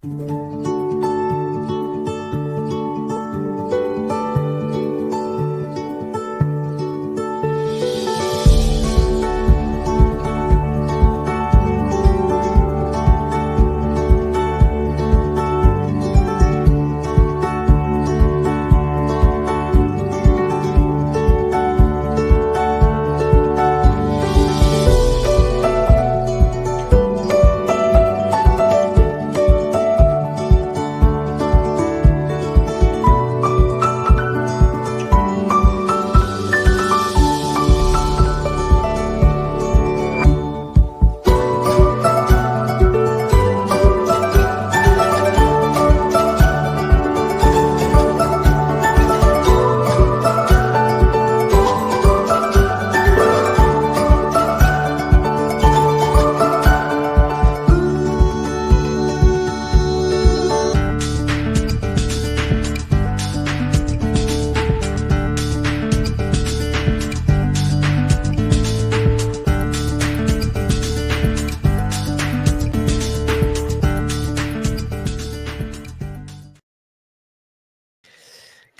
¿Qué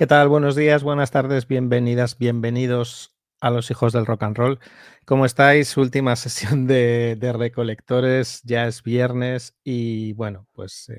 tal? Buenos días, buenas tardes, bienvenidas, bienvenidos a los hijos del rock and roll. ¿Cómo estáis? Última sesión de Recolectores, ya es viernes y bueno, pues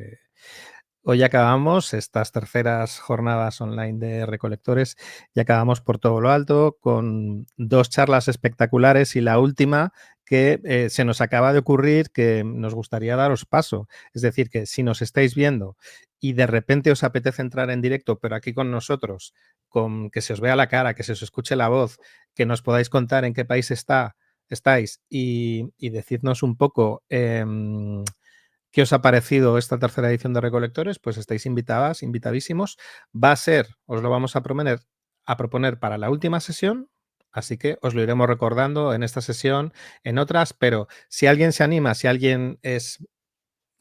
hoy acabamos estas terceras jornadas online de Recolectores y acabamos por todo lo alto con dos charlas espectaculares y la última que se nos acaba de ocurrir que nos gustaría daros paso. Es decir, que si nos estáis viendo y de repente os apetece entrar en directo, pero aquí con nosotros, con que se os vea la cara, que se os escuche la voz, que nos podáis contar en qué país estáis y decirnos un poco qué os ha parecido esta tercera edición de Recolectores, pues estáis invitadas, invitadísimos. Va a ser, os lo vamos a proponer para la última sesión, así que os lo iremos recordando en esta sesión, en otras, pero si alguien se anima, si alguien es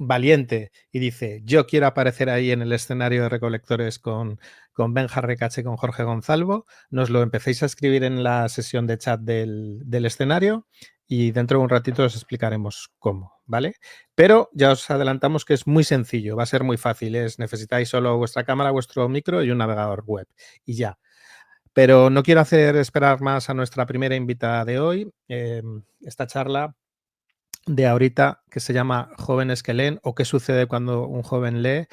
valiente y dice, yo quiero aparecer ahí en el escenario de Recolectores con Benja Recache, con Jorge Gonzalvo, nos lo empecéis a escribir en la sesión de chat del escenario y dentro de un ratito os explicaremos cómo, ¿vale? Pero ya os adelantamos que es muy sencillo, va a ser muy fácil, necesitáis solo vuestra cámara, vuestro micro y un navegador web y ya. Pero no quiero hacer esperar más a nuestra primera invitada de hoy. Esta charla de ahorita que se llama Jóvenes que leen o qué sucede cuando un joven lee.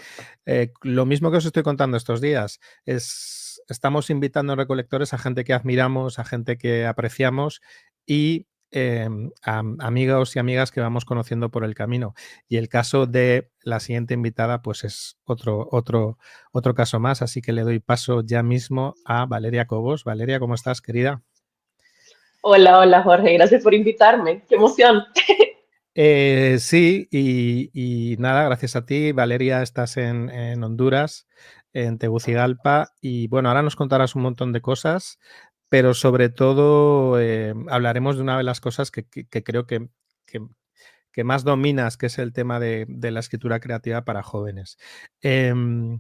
Lo mismo que os estoy contando estos días, estamos invitando en Recolectores a gente que admiramos, a gente que apreciamos y a amigos y amigas que vamos conociendo por el camino. Y el caso de la siguiente invitada pues es otro caso más, así que le doy paso ya mismo a Valeria Cobos. Valeria, ¿cómo estás, querida? Hola, hola Jorge, gracias por invitarme. ¡Qué emoción! Sí, y nada, gracias a ti, Valeria, estás en Honduras, en Tegucigalpa, y bueno, ahora nos contarás un montón de cosas, pero sobre todo hablaremos de una de las cosas que creo que- que más dominas, que es el tema de la escritura creativa para jóvenes. Em,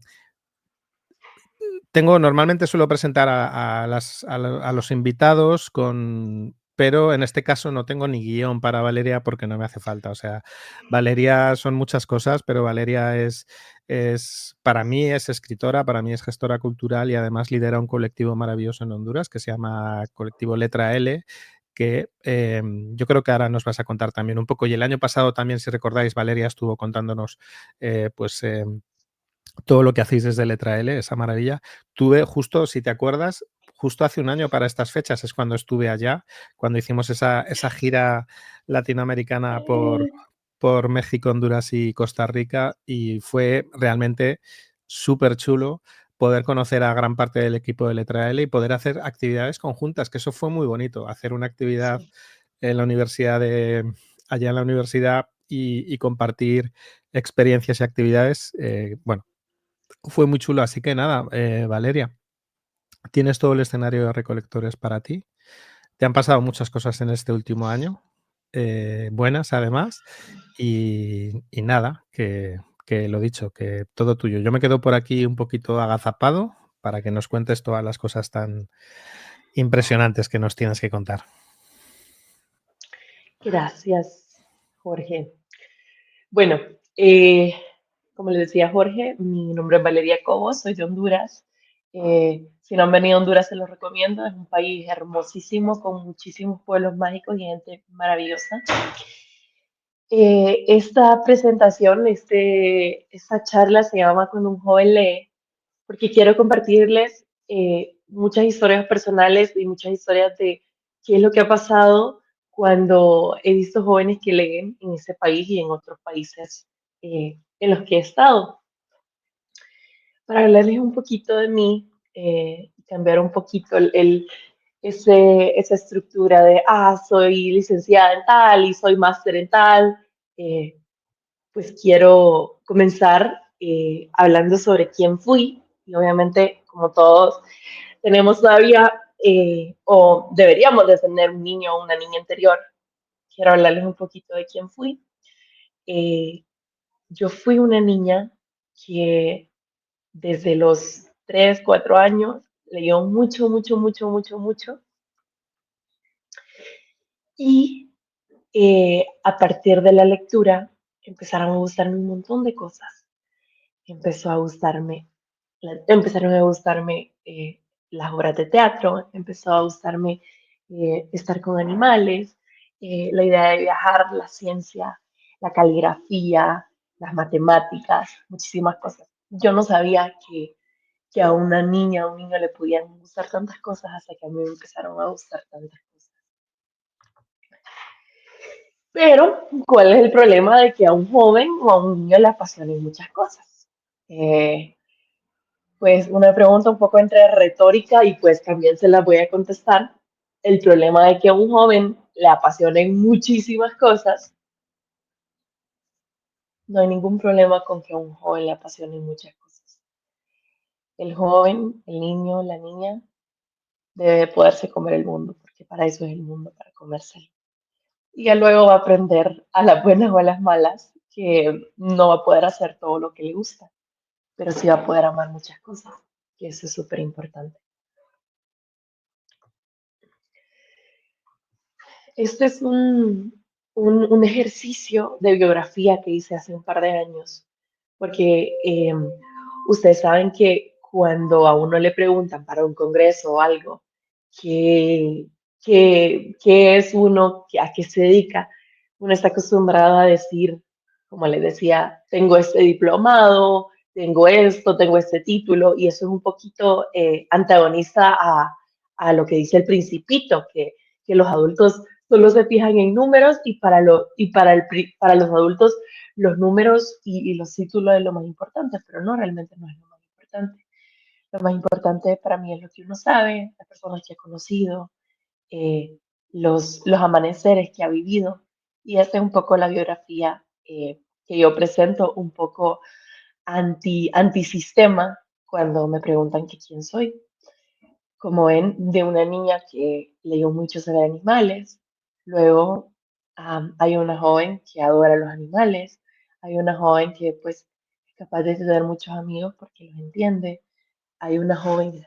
Normalmente suelo presentar a los invitados pero en este caso no tengo ni guión para Valeria porque no me hace falta. O sea, Valeria son muchas cosas, pero Valeria para mí es escritora, para mí es gestora cultural y además lidera un colectivo maravilloso en Honduras que se llama Colectivo Letra L, que yo creo que ahora nos vas a contar también un poco. Y el año pasado también, si recordáis, Valeria estuvo contándonos todo lo que hacéis desde Letra L, esa maravilla. Tuve justo, si te acuerdas, justo hace un año para estas fechas es cuando estuve allá, cuando hicimos esa gira latinoamericana por México, Honduras y Costa Rica y fue realmente súper chulo poder conocer a gran parte del equipo de Letra L y poder hacer actividades conjuntas, que eso fue muy bonito, hacer una actividad Sí. en la universidad allá en la universidad y compartir experiencias y actividades, bueno, fue muy chulo, así que nada, Valeria, tienes todo el escenario de Recolectores para ti. Te han pasado muchas cosas en este último año, buenas además, y nada, que lo dicho, que todo tuyo. Yo me quedo por aquí un poquito agazapado para que nos cuentes todas las cosas tan impresionantes que nos tienes que contar. Gracias, Jorge. Bueno, eh, como les decía Jorge, mi nombre es Valeria Cobos, soy de Honduras. Si no han venido a Honduras, se los recomiendo. Es un país hermosísimo, con muchísimos pueblos mágicos y gente maravillosa. Esta presentación, esta charla se llama Cuando un joven lee, porque quiero compartirles muchas historias personales y muchas historias de qué es lo que ha pasado cuando he visto jóvenes que leen en ese país y en otros países en los que he estado. Para hablarles un poquito de mí, cambiar un poquito esa estructura de, soy licenciada en tal y soy máster en tal, eh, pues quiero comenzar hablando sobre quién fui. Y obviamente, como todos, tenemos todavía, o deberíamos de tener un niño o una niña interior. Quiero hablarles un poquito de quién fui. Eh, yo fui una niña que desde los 3 4 años leyó mucho, mucho, mucho, mucho, mucho. Y a partir de la lectura empezaron a gustarme un montón de cosas. Empezó a gustarme, empezaron a gustarme las obras de teatro, empezó a gustarme estar con animales, la idea de viajar, la ciencia, la caligrafía, las matemáticas, muchísimas cosas. Yo no sabía que a una niña, a un niño le podían gustar tantas cosas hasta que a mí me empezaron a gustar tantas cosas. Pero, ¿cuál es el problema de que a un joven o a un niño le apasionen muchas cosas? Pues una pregunta un poco entre retórica y pues también se la voy a contestar. El problema de que a un joven le apasionen muchísimas cosas, no hay ningún problema con que a un joven le apasionen muchas cosas. El joven, el niño, la niña, debe poderse comer el mundo, porque para eso es el mundo, para comérselo. Y ya luego va a aprender a las buenas o a las malas que no va a poder hacer todo lo que le gusta, pero sí va a poder amar muchas cosas, que eso es súper importante. Este es un ejercicio de biografía que hice hace un par de años, porque ustedes saben que cuando a uno le preguntan para un congreso o algo, ¿qué, qué es uno, a qué se dedica? Uno está acostumbrado a decir, como les decía, tengo este diplomado, tengo esto, tengo este título, y eso es un poquito antagonista a lo que dice el Principito, que los adultos solo se fijan en números y para los adultos los números y los títulos es lo más importante, pero no, realmente no es lo más importante. Lo más importante para mí es lo que uno sabe, las personas que ha conocido, eh, los amaneceres que ha vivido. Y esta es un poco la biografía que yo presento, un poco antisistema cuando me preguntan que quién soy. Como ven, de una niña que leyó mucho sobre animales, luego hay una joven que adora los animales, hay una joven que pues es capaz de tener muchos amigos porque los entiende, hay una joven,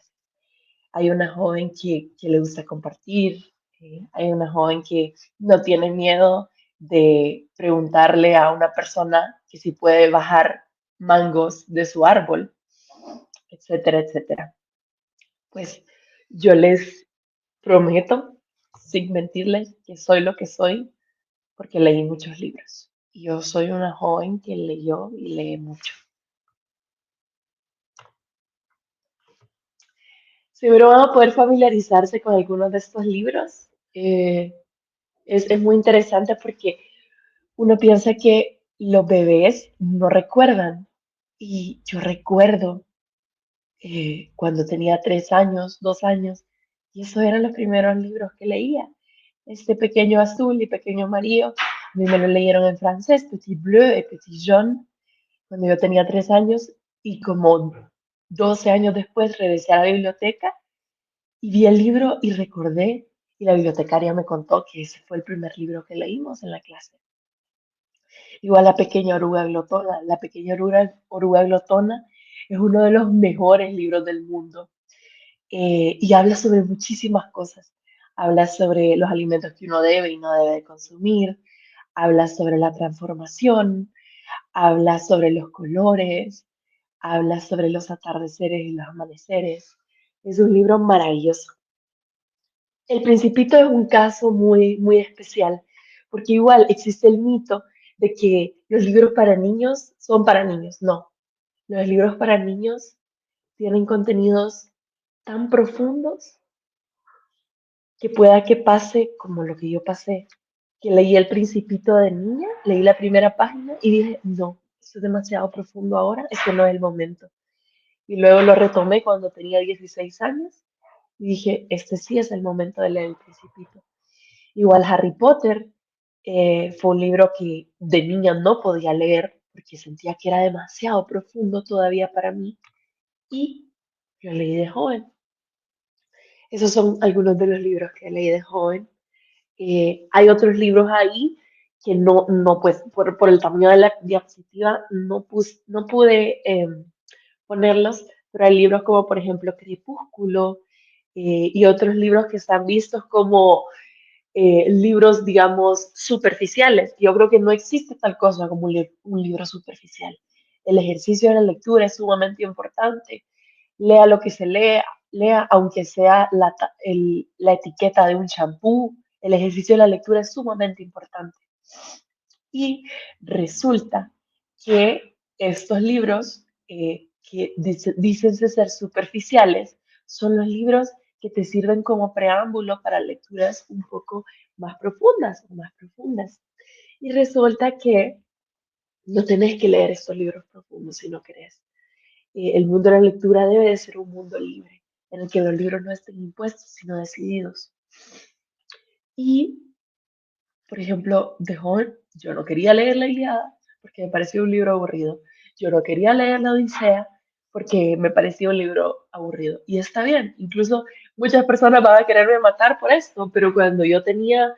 hay una joven que le gusta compartir, hay una joven que no tiene miedo de preguntarle a una persona que si puede bajar mangos de su árbol, etcétera, etcétera. Pues yo les prometo, sin mentirles, que soy lo que soy porque leí muchos libros. Y yo soy una joven que leyó y lee mucho. Seguro van a poder familiarizarse con algunos de estos libros. Es muy interesante porque uno piensa que los bebés no recuerdan. Y yo recuerdo cuando tenía 3 años, 2 años, y esos eran los primeros libros que leía. Este pequeño azul y pequeño amarillo, a mí me lo leyeron en francés, Petit Bleu et Petit Jaune, cuando yo tenía 3 años, y como 12 años después regresé a la biblioteca y vi el libro y recordé, y la bibliotecaria me contó que ese fue el primer libro que leímos en la clase. Igual la pequeña oruga glotona. La pequeña oruga glotona es uno de los mejores libros del mundo y habla sobre muchísimas cosas. Habla sobre los alimentos que uno debe y no debe consumir, habla sobre la transformación, habla sobre los colores, habla sobre los atardeceres y los amaneceres. Es un libro maravilloso. El Principito es un caso muy especial, porque igual existe el mito de que los libros para niños son para niños. No, los libros para niños tienen contenidos tan profundos que pueda que pase como lo que yo pasé, que leí El Principito de niña, leí la primera página y dije, no, esto es demasiado profundo ahora, este no es el momento. Y luego lo retomé cuando tenía 16 años y dije, este sí es el momento de leer El Principito. Igual Harry Potter fue un libro que de niña no podía leer porque sentía que era demasiado profundo todavía para mí y lo leí de joven. Esos son algunos de los libros que leí de joven. Hay otros libros ahí que no pues, por el tamaño de la diapositiva no pude ponerlos, pero hay libros como, por ejemplo, Crepúsculo y otros libros que están vistos como libros, digamos, superficiales. Yo creo que no existe tal cosa como un libro superficial. El ejercicio de la lectura es sumamente importante. Lea lo que se lea aunque sea la etiqueta de un champú. El ejercicio de la lectura es sumamente importante. Y resulta que estos libros que dicen ser superficiales son los libros que te sirven como preámbulo para lecturas un poco más profundas o más profundas. Y resulta que no tenés que leer estos libros profundos si no querés. El mundo de la lectura debe de ser un mundo libre, en el que los libros no estén impuestos, sino decididos. Y por ejemplo, de joven, yo no quería leer la Ilíada porque me parecía un libro aburrido. Yo no quería leer la Odisea porque me parecía un libro aburrido. Y está bien, incluso muchas personas van a quererme matar por esto, pero cuando yo tenía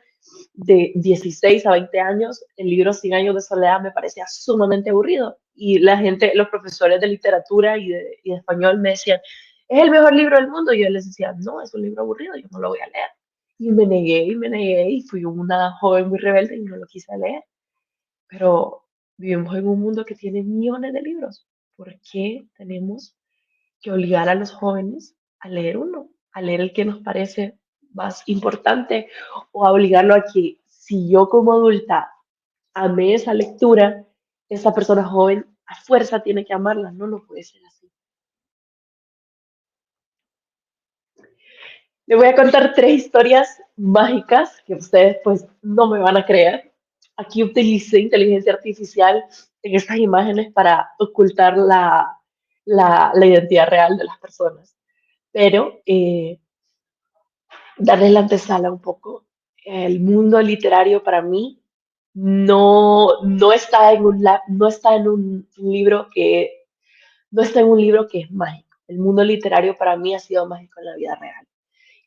de 16 a 20 años, el libro Cien años de soledad me parecía sumamente aburrido. Y la gente, los profesores de literatura y de español me decían, es el mejor libro del mundo. Y yo les decía, no, es un libro aburrido, yo no lo voy a leer. Y me negué, y fui una joven muy rebelde y no lo quise leer. Pero vivimos en un mundo que tiene millones de libros. ¿Por qué tenemos que obligar a los jóvenes a leer uno? A leer el que nos parece más importante o a obligarlo a que si yo como adulta amé esa lectura, esa persona joven a fuerza tiene que amarla. No, no puede ser así. Les voy a contar tres historias mágicas que ustedes pues no me van a creer. Aquí utilicé inteligencia artificial en estas imágenes para ocultar la identidad real de las personas. Pero darles la antesala un poco. El mundo literario para mí no está en no está en un libro que no está en un libro que es mágico. El mundo literario para mí ha sido mágico en la vida real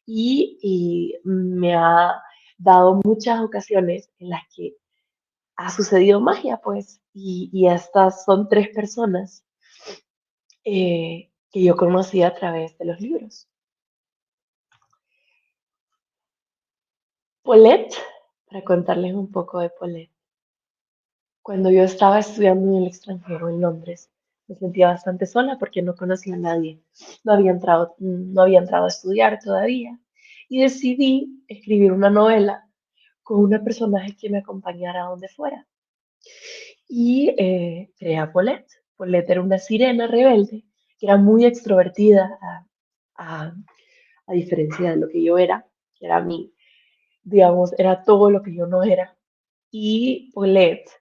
y me ha dado muchas ocasiones en las que ha sucedido magia, pues, y estas son tres personas que yo conocí a través de los libros. Paulette, para contarles un poco de Paulette. Cuando yo estaba estudiando en el extranjero, en Londres, me sentía bastante sola porque no conocía a nadie. No había entrado a estudiar todavía. Y decidí escribir una novela con una personaje que me acompañara a donde fuera. Y creé a Paulette. Paulette era una sirena rebelde que era muy extrovertida a, a diferencia de lo que yo era, que era mi, digamos, era todo lo que yo no era. Y Paulette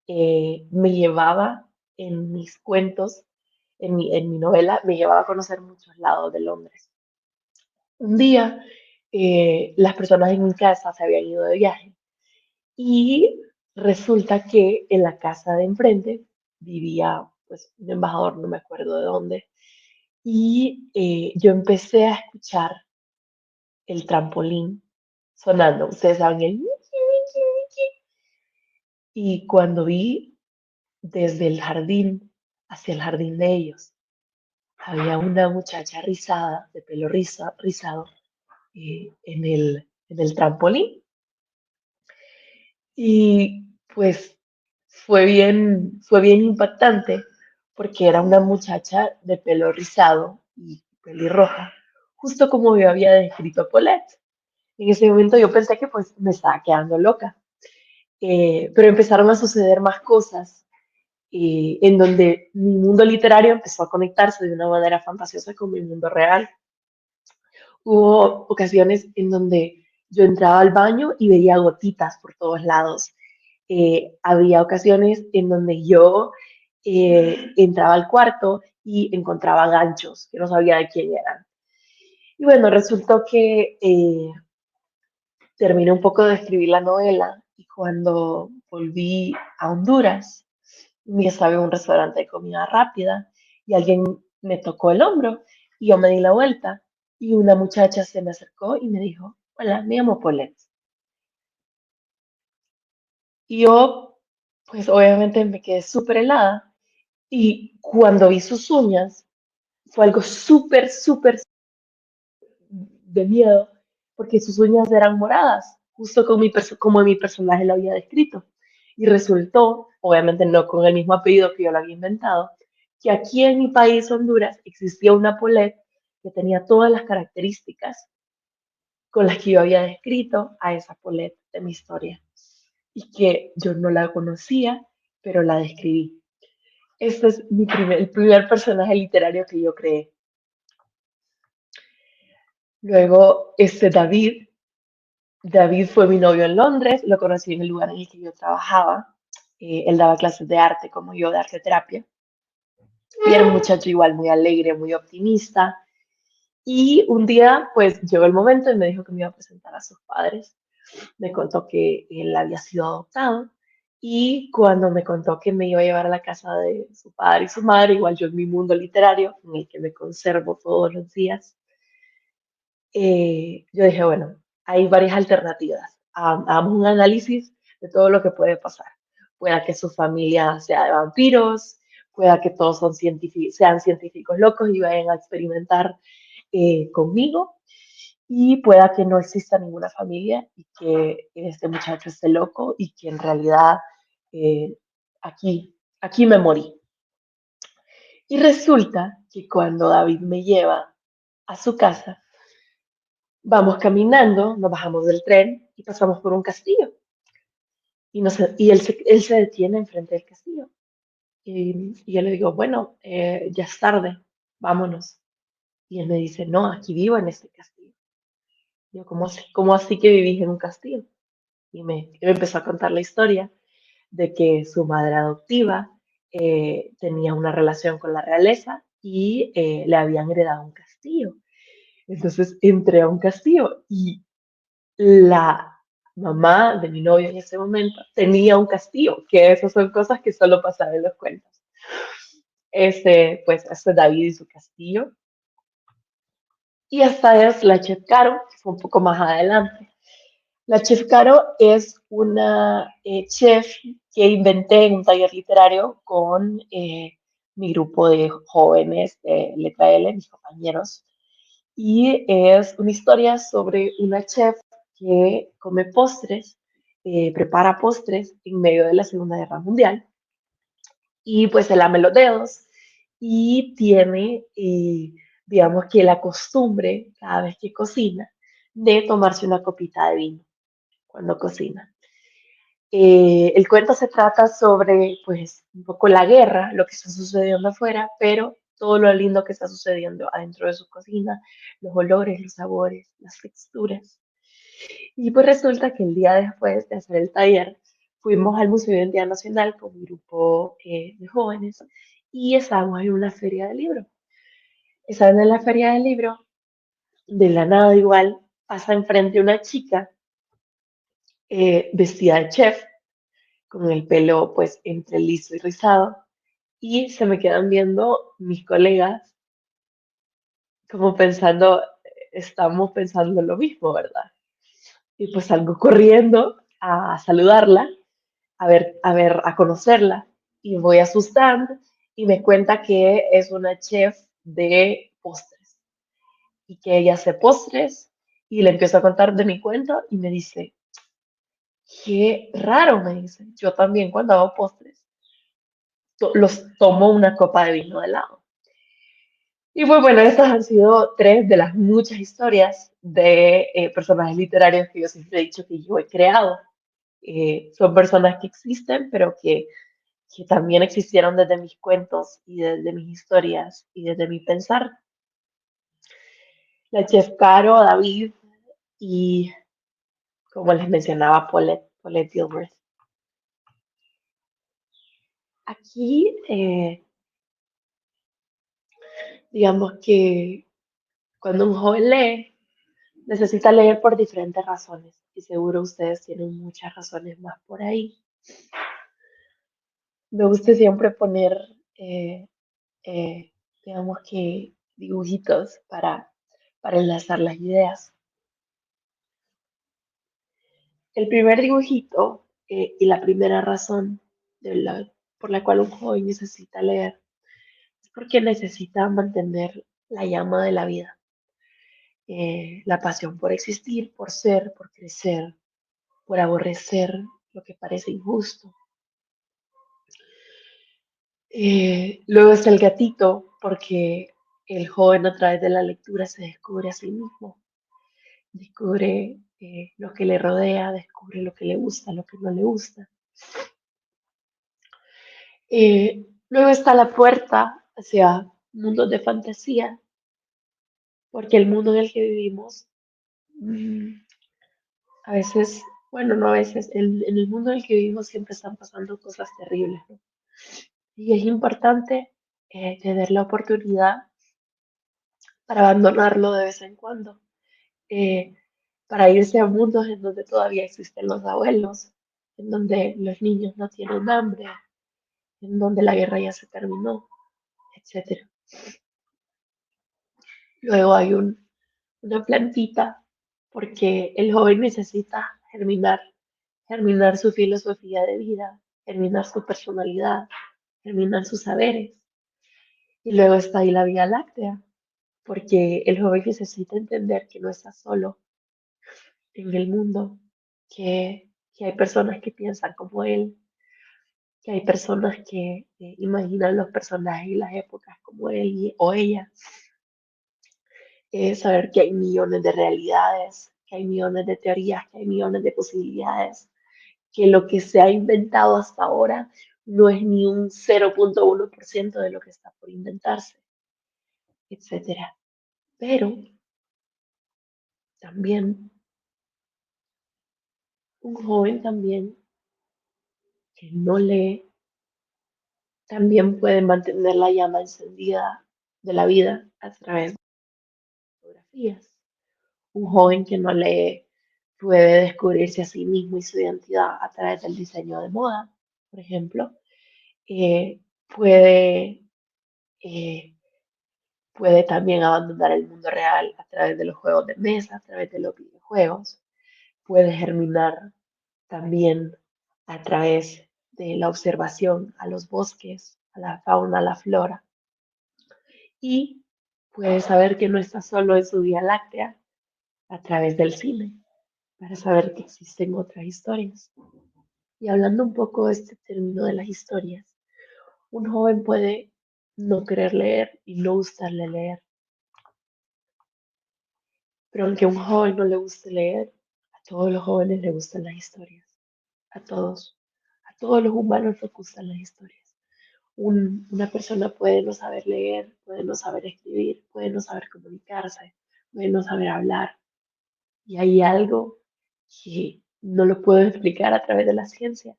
me llevaba en mis cuentos, en mi novela, me llevaba a conocer muchos lados de Londres. Un día, las personas en mi casa se habían ido de viaje y resulta que en la casa de enfrente vivía pues un embajador, no me acuerdo de dónde, y yo empecé a escuchar el trampolín sonando. Ustedes saben el ñiqui, ñiqui, ñiqui. Y cuando vi desde el jardín hacia el jardín de ellos, había una muchacha rizada, de pelo rizado, en el trampolín. Y pues fue bien impactante porque era una muchacha de pelo rizado y pelirroja, justo como yo había descrito a Paulette. En ese momento yo pensé que pues me estaba quedando loca. Pero empezaron a suceder más cosas en donde mi mundo literario empezó a conectarse de una manera fantasiosa con mi mundo real. Hubo ocasiones en donde yo entraba al baño y veía gotitas por todos lados. Había ocasiones en donde yo entraba al cuarto y encontraba ganchos que no sabía de quién eran. Y bueno, resultó que terminé un poco de escribir la novela y cuando volví a Honduras, me estaba en un restaurante de comida rápida y alguien me tocó el hombro y yo me di la vuelta y una muchacha se me acercó y me dijo, hola, me llamo Paulette. Y yo, pues obviamente me quedé súper helada y cuando vi sus uñas fue algo súper de miedo porque sus uñas eran moradas, justo como mi personaje lo había descrito. Y resultó, obviamente no con el mismo apellido que yo lo había inventado, que aquí en mi país, Honduras, existía una Paulette que tenía todas las características con las que yo había descrito a esa Paulette de mi historia y que yo no la conocía, pero la describí. Este es el primer personaje literario que yo creé. Luego, David fue mi novio en Londres, lo conocí en el lugar en el que yo trabajaba. Él daba clases de arte como yo, de arte terapia. Y era un muchacho igual muy alegre, muy optimista. Y un día, pues llegó el momento y me dijo que me iba a presentar a sus padres. Me contó que él había sido adoptado. Y cuando me contó que me iba a llevar a la casa de su padre y su madre, igual yo en mi mundo literario, en el que me conservo todos los días, yo dije, bueno, hay varias alternativas. Hagamos un análisis de todo lo que puede pasar. Pueda que su familia sea de vampiros, pueda que todos sean científicos locos y vayan a experimentar conmigo, y pueda que no exista ninguna familia y que este muchacho esté loco y que en realidad eh, aquí me morí. Y resulta que cuando David me lleva a su casa, vamos caminando, nos bajamos del tren y pasamos por un castillo. Él se detiene enfrente del castillo. Y yo le digo, bueno, ya es tarde, vámonos. Y él me dice, no, aquí vivo en este castillo. Y yo, cómo así que vivís en un castillo? Y me empezó a contar la historia de que su madre adoptiva tenía una relación con la realeza y le habían heredado un castillo. Entonces entré a un castillo y la mamá de mi novio en ese momento tenía un castillo, que esas son cosas que solo pasan en los cuentos. Este es David y su castillo. Y esta es la Chef Caro, que fue un poco más adelante. La Chef Caro es una chef que inventé en un taller literario con mi grupo de jóvenes de Letra L, mis compañeros. Y es una historia sobre una chef que come postres, prepara postres en medio de la Segunda Guerra Mundial y pues se lame los dedos y tiene, digamos que la costumbre, cada vez que cocina, de tomarse una copita de vino cuando cocina. El cuento se trata sobre, pues, un poco la guerra, lo que está sucediendo afuera, pero todo lo lindo que está sucediendo adentro de su cocina, los olores, los sabores, las texturas. Y pues resulta que el día después de hacer el taller, fuimos al Museo de Identidad Nacional con un grupo de jóvenes y estábamos en una feria de libro. Estaban en la feria del libro, de la nada igual, pasa enfrente una chica vestida de chef, con el pelo pues entre liso y rizado, y se me quedan viendo mis colegas como pensando, estamos pensando lo mismo, ¿verdad? Y pues salgo corriendo a saludarla, a conocerla, y voy a su stand y me cuenta que es una chef de postres y que ella hace postres y le empiezo a contar de mi cuento y me dice, Qué raro, me dice. Yo también cuando hago postres los tomo una copa de vino de lado. Y pues bueno, estas han sido tres de las muchas historias de personajes literarios que yo siempre he dicho que yo he creado. Son personas que existen, pero que también existieron desde mis cuentos y desde mis historias y desde mi pensar. La chef Caro, David y, como les mencionaba, Paulette Gilbert. Aquí, digamos que cuando un joven lee, necesita leer por diferentes razones. Y seguro ustedes tienen muchas razones más por ahí. Me gusta siempre poner, eh, eh, digamos que, dibujitos para enlazar las ideas. El primer dibujito y la primera razón por la cual un joven necesita leer es porque necesita mantener la llama de la vida, la pasión por existir, por ser, por crecer, por aborrecer lo que parece injusto. Luego está el gatito, porque el joven a través de la lectura se descubre a sí mismo, descubre lo que le rodea, descubre lo que le gusta, lo que no le gusta. Luego está la puerta hacia mundos de fantasía, porque el mundo en el que vivimos, mm, a veces, bueno, no a veces, en el mundo en el que vivimos siempre están pasando cosas terribles, ¿no? Y es importante tener la oportunidad para abandonarlo de vez en cuando, eh, para irse a mundos en donde todavía existen los abuelos, en donde los niños no tienen hambre, en donde la guerra ya se terminó, etcétera. Luego hay una plantita porque el joven necesita germinar su filosofía de vida, germinar su personalidad, germinar sus saberes. Y luego está ahí la Vía Láctea, porque el joven necesita entender que no está solo en el mundo, que hay personas que piensan como él, que hay personas que imaginan los personajes y las épocas como él o ella, saber que hay millones de realidades, que hay millones de teorías, que hay millones de posibilidades, que lo que se ha inventado hasta ahora no es ni un 0,1% de lo que está por inventarse, etcétera. Pero también un joven también que no lee también puede mantener la llama encendida de la vida a través de fotografías. Un joven que no lee puede descubrirse a sí mismo y su identidad a través del diseño de moda, por ejemplo. Eh, puede, eh, puede también abandonar el mundo real a través de los juegos de mesa, a través de los videojuegos. Puede germinar también a través de la observación a los bosques, a la fauna, a la flora. Y puede saber que no está solo en su Vía Láctea a través del cine, para saber que existen otras historias. Y hablando un poco de este término de las historias, un joven puede no querer leer y no gustarle leer, pero aunque a un joven no le guste leer, a todos los jóvenes les gustan las historias, a todos los humanos les gustan las historias. Una persona puede no saber leer, puede no saber escribir, puede no saber comunicarse, puede no saber hablar, y hay algo que no lo puedo explicar a través de la ciencia,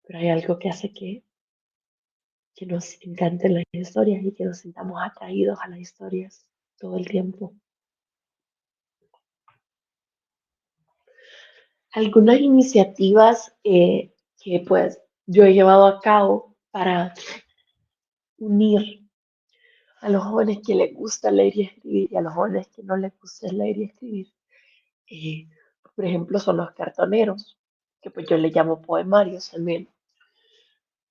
pero hay algo que hace que nos encanten las historias y que nos sintamos atraídos a las historias todo el tiempo. Algunas iniciativas que pues yo he llevado a cabo para unir a los jóvenes que les gusta leer y escribir y a los jóvenes que no les gusta leer y escribir, eh, por ejemplo, son los cartoneros, que pues yo les llamo poemarios también.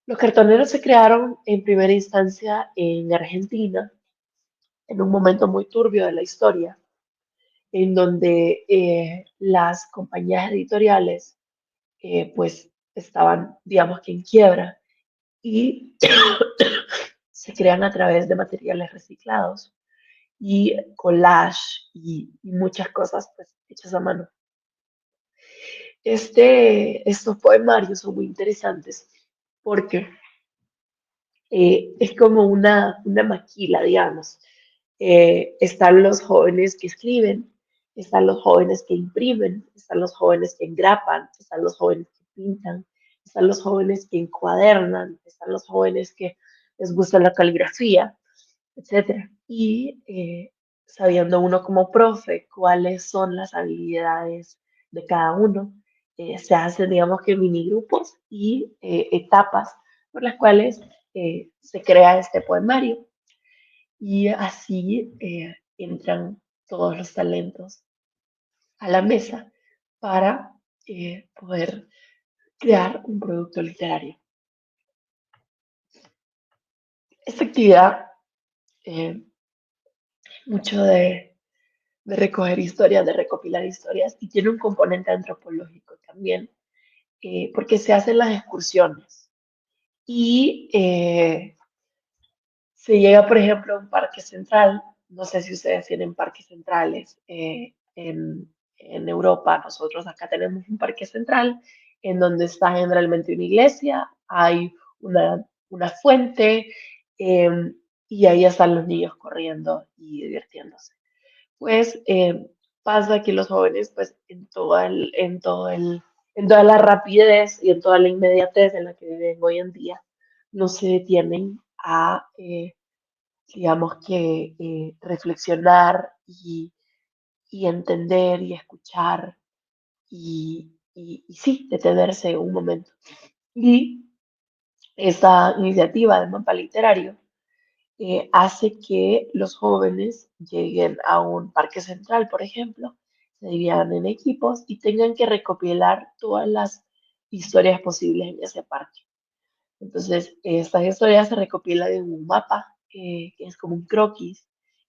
Los cartoneros se crearon en primera instancia en Argentina, en un momento muy turbio de la historia, en donde las compañías editoriales pues estaban, digamos que en quiebra y se crean a través de materiales reciclados y collage y muchas cosas pues hechas a mano. Estos poemarios son muy interesantes porque es como una maquila, digamos. Están los jóvenes que escriben, están los jóvenes que imprimen, están los jóvenes que engrapan, están los jóvenes que pintan, están los jóvenes que encuadernan, están los jóvenes que les gusta la caligrafía, etcétera. Y sabiendo uno como profe cuáles son las habilidades de cada uno, se hacen, digamos que mini grupos y etapas por las cuales se crea este poemario. Y así entran todos los talentos a la mesa para poder crear un producto literario. Esta actividad, eh, mucho de recoger historias, de recopilar historias, y tiene un componente antropológico también, porque se hacen las excursiones y se llega, por ejemplo, a un parque central. No sé si ustedes tienen parques centrales en Europa. Nosotros acá tenemos un parque central en donde está generalmente una iglesia, hay una fuente eh, y ahí están los niños corriendo y divirtiéndose. Pues pasa que los jóvenes, pues en toda la rapidez y en toda la inmediatez en la que viven hoy en día, no se detienen a digamos que reflexionar y entender y escuchar y sí, detenerse un momento. Y esta iniciativa de mapa literario hace que los jóvenes lleguen a un parque central, por ejemplo, se dividan en equipos y tengan que recopilar todas las historias posibles en ese parque. Entonces, estas historias se recopilan en un mapa, que es como un croquis,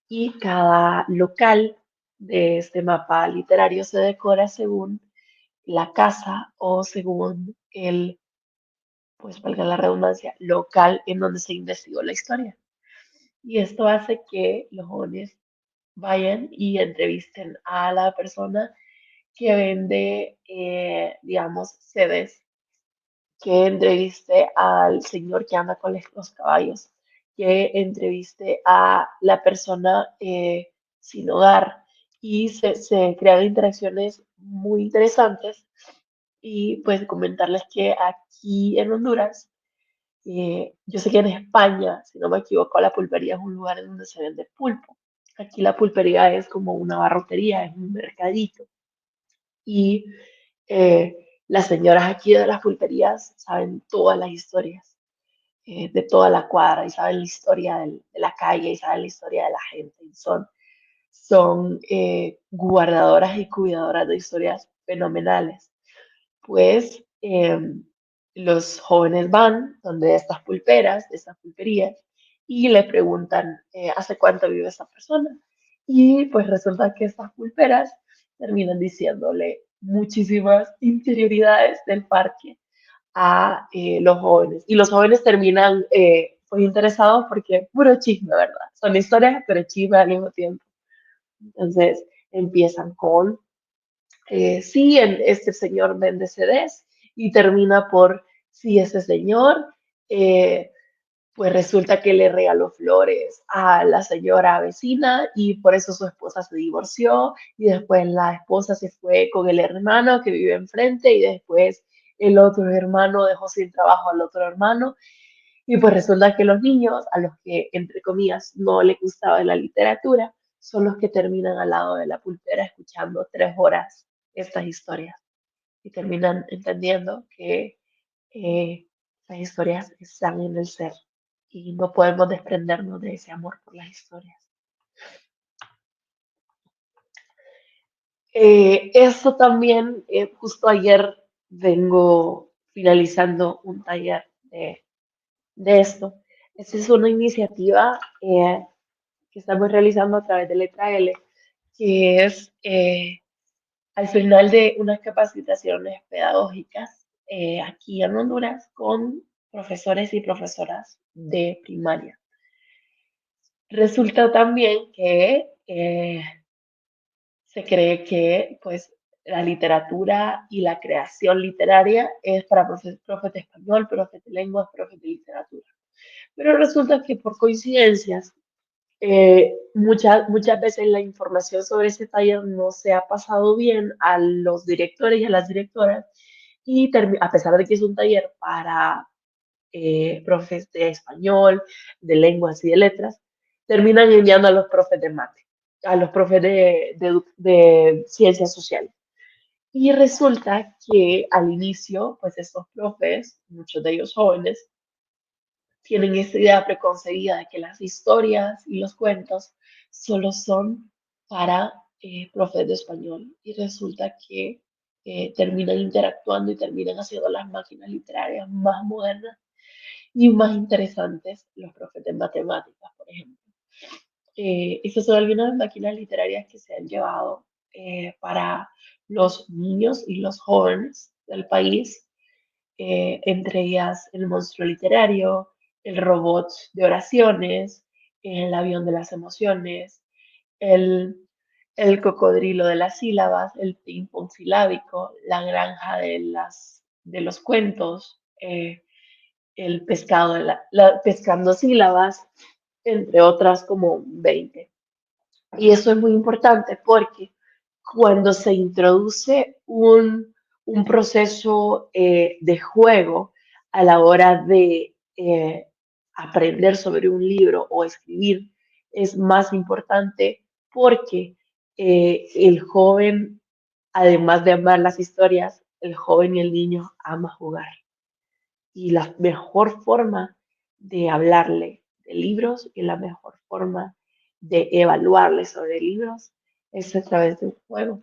y cada local de este mapa literario se decora según la casa o según el, pues valga la redundancia, local en donde se investigó la historia. Y esto hace que los jóvenes vayan y entrevisten a la persona que vende, digamos, CDs, que entreviste al señor que anda con los caballos, que entreviste a la persona sin hogar y se crean interacciones muy interesantes y pues comentarles que aquí en Honduras, yo sé que en España, si no me equivoco, la pulpería es un lugar en donde se vende pulpo. Aquí la pulpería es como una barrotería, es un mercadito y eh, las señoras aquí de las pulperías saben todas las historias de toda la cuadra y saben la historia de la calle y saben la historia de la gente. Y son guardadoras y cuidadoras de historias fenomenales. Pues los jóvenes van donde estas pulperas, de estas pulperías, y le preguntan hace cuánto vive esa persona. Y pues resulta que estas pulperas terminan diciéndole muchísimas interioridades del parque a los jóvenes. Y los jóvenes terminan pues interesados porque puro chisme, ¿verdad? Son historias, pero chisme al mismo tiempo. Entonces empiezan con sí, este señor vende CDs y termina por, sí, ese señor, eh, pues resulta que le regaló flores a la señora vecina y por eso su esposa se divorció y después la esposa se fue con el hermano que vive enfrente y después el otro hermano dejó sin trabajo al otro hermano y pues resulta que los niños, a los que, entre comillas, no les gustaba la literatura, son los que terminan al lado de la pulpera escuchando 3 horas estas historias y terminan entendiendo que las historias están en el ser y no podemos desprendernos de ese amor por las historias. Eso también, justo ayer vengo finalizando un taller de esto. Esta es una iniciativa que estamos realizando a través de Letra L, que es al final de unas capacitaciones pedagógicas aquí en Honduras con profesores y profesoras de primaria. Resulta también que se cree que pues la literatura y la creación literaria es para profes de español, profes de lenguas, profes de literatura. Pero resulta que por coincidencias, muchas veces la información sobre ese taller no se ha pasado bien a los directores y a las directoras y a pesar de que es un taller para profes de español, de lenguas y de letras, terminan enviando a los profes de mate, a los profes de ciencias sociales. Y resulta que al inicio, pues estos profes, muchos de ellos jóvenes, tienen esta idea preconcebida de que las historias y los cuentos solo son para profes de español. Y resulta que terminan interactuando y terminan haciendo las máquinas literarias más modernas y más interesantes los profes de matemáticas, por ejemplo. Estas son algunas máquinas literarias que se han llevado para los niños y los jóvenes del país, entre ellas el monstruo literario, el robot de oraciones, el avión de las emociones, el, el cocodrilo de las sílabas, el ping-pong silábico, la granja de los cuentos, el pescado, pescando sílabas, entre otras como 20. Y eso es muy importante porque cuando se introduce un proceso de juego a la hora de aprender sobre un libro o escribir, es más importante porque el joven, además de amar las historias, el joven y el niño ama jugar. Y la mejor forma de hablarle de libros y la mejor forma de evaluarle sobre libros es a través de un juego.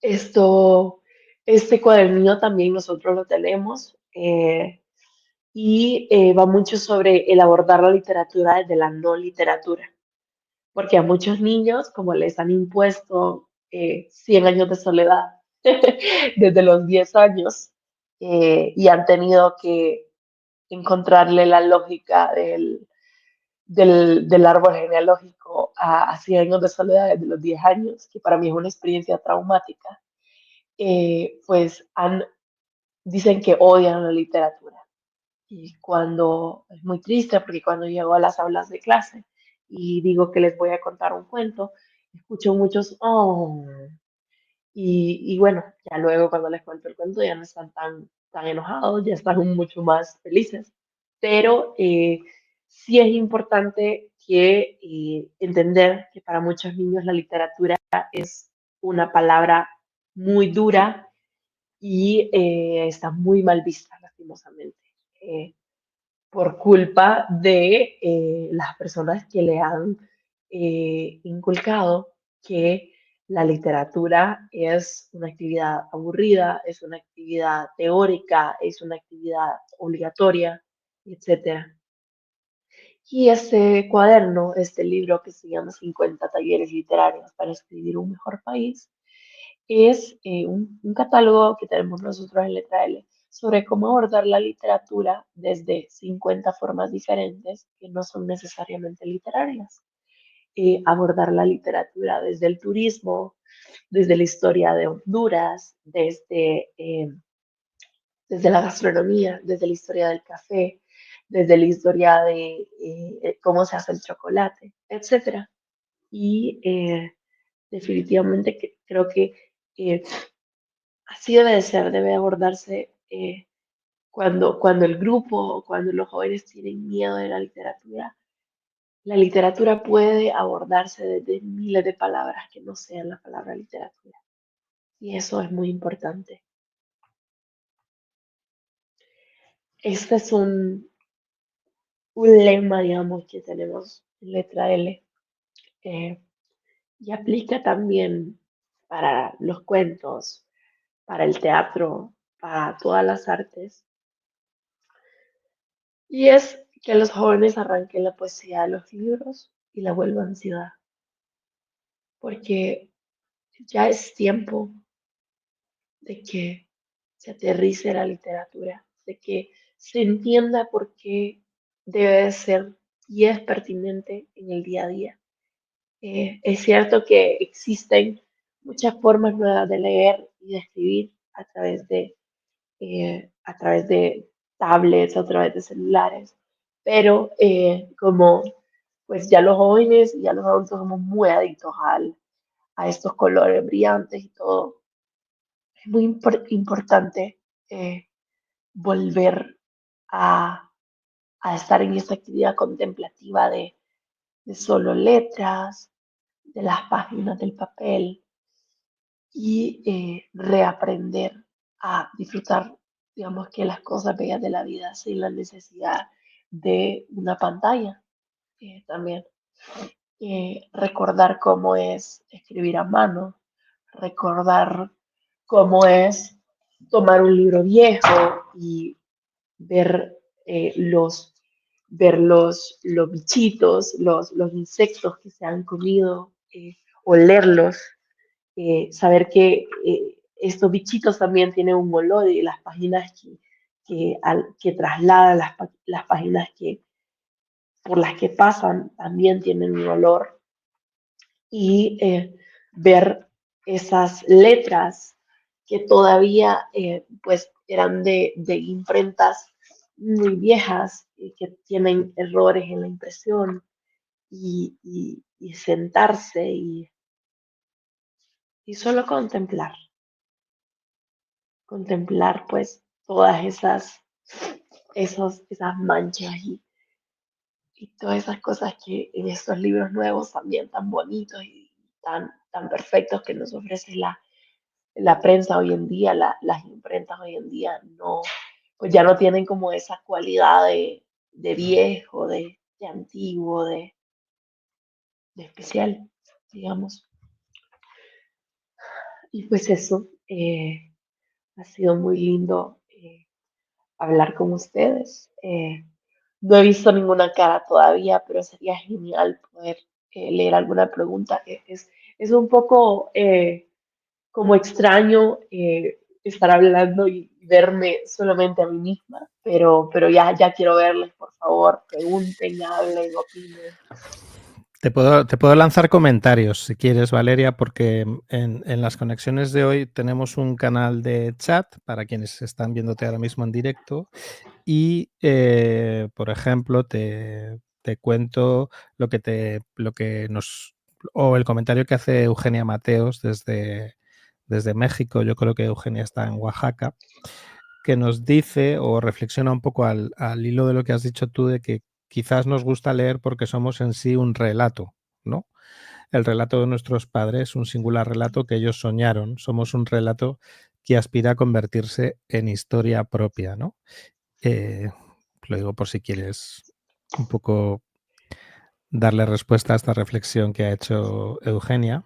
Esto, este cuadernillo también nosotros lo tenemos y va mucho sobre el abordar la literatura desde la no literatura, porque a muchos niños, como les han impuesto 100 años de soledad desde los 10 años y han tenido que encontrarle la lógica del árbol genealógico a 100 años de soledad desde los 10 años, que para mí es una experiencia traumática, pues dicen que odian la literatura. Y cuando es muy triste, porque cuando llego a las aulas de clase y digo que les voy a contar un cuento, escucho muchos, oh, y bueno, ya luego cuando les cuento el cuento ya no están tan enojados, ya están mucho más felices. Pero sí es importante que entender que para muchos niños la literatura es una palabra muy dura y está muy mal vista, lastimosamente, por culpa de las personas que le han inculcado que la literatura es una actividad aburrida, es una actividad teórica, es una actividad obligatoria, etcétera. Y este cuaderno, este libro que se llama 50 talleres literarios para escribir un mejor país, es un catálogo que tenemos nosotros en Letra L sobre cómo abordar la literatura desde 50 formas diferentes que no son necesariamente literarias. Abordar la literatura desde el turismo, desde la historia de Honduras, desde la gastronomía, desde la historia del café, desde la historia de cómo se hace el chocolate, etcétera. Y definitivamente creo que eh, así debe de ser, debe abordarse cuando el grupo o cuando los jóvenes tienen miedo de la literatura. La literatura puede abordarse desde miles de palabras que no sean la palabra literatura. Y eso es muy importante. Este es un lema, digamos, que tenemos en letra L eh, y aplica también para los cuentos, para el teatro, para todas las artes. Y es que los jóvenes arranquen la poesía de los libros y la vuelvan ciudad, porque ya es tiempo de que se aterrice la literatura, de que se entienda por qué debe de ser y es pertinente en el día a día. Es cierto que existen muchas formas nuevas de leer y de escribir a través de tablets, a través de celulares, pero como pues ya los jóvenes y ya los adultos somos muy adictos a estos colores brillantes y todo, es muy importante eh, volver a, a, estar en esa actividad contemplativa de solo letras, de las páginas del papel y reaprender a disfrutar, digamos que las cosas bellas de la vida sin la necesidad de una pantalla también. Recordar cómo es escribir a mano, recordar cómo es tomar un libro viejo y ver los bichitos, los insectos que se han comido, olerlos, saber que estos bichitos también tienen un olor y las páginas que trasladan, las páginas por las que pasan también tienen un olor y ver esas letras que todavía pues eran de imprentas muy viejas y que tienen errores en la impresión y sentarse y solo contemplar pues todas esas manchas y todas esas cosas que en estos libros nuevos también tan bonitos y tan perfectos que nos ofrece la prensa hoy en día, las imprentas hoy en día, no, pues ya no tienen como esa cualidad de viejo, de antiguo, de especial, digamos. Y pues eso, ha sido muy lindo hablar con ustedes. No he visto ninguna cara todavía, pero sería genial poder leer alguna pregunta. Es un poco como extraño estar hablando y verme solamente a mí misma, pero ya quiero verles, por favor, pregunten, hablen, opinen. Te puedo lanzar comentarios si quieres, Valeria, porque en las conexiones de hoy tenemos un canal de chat para quienes están viéndote ahora mismo en directo y, por ejemplo, te cuento lo que nos o el comentario que hace Eugenia Mateos desde México. Yo creo que Eugenia está en Oaxaca, que nos dice o reflexiona un poco al hilo de lo que has dicho tú, de que quizás nos gusta leer porque somos en sí un relato, ¿no? El relato de nuestros padres, un singular relato que ellos soñaron. Somos un relato que aspira a convertirse en historia propia, ¿no? Eh, lo digo por si quieres un poco darle respuesta a esta reflexión que ha hecho Eugenia.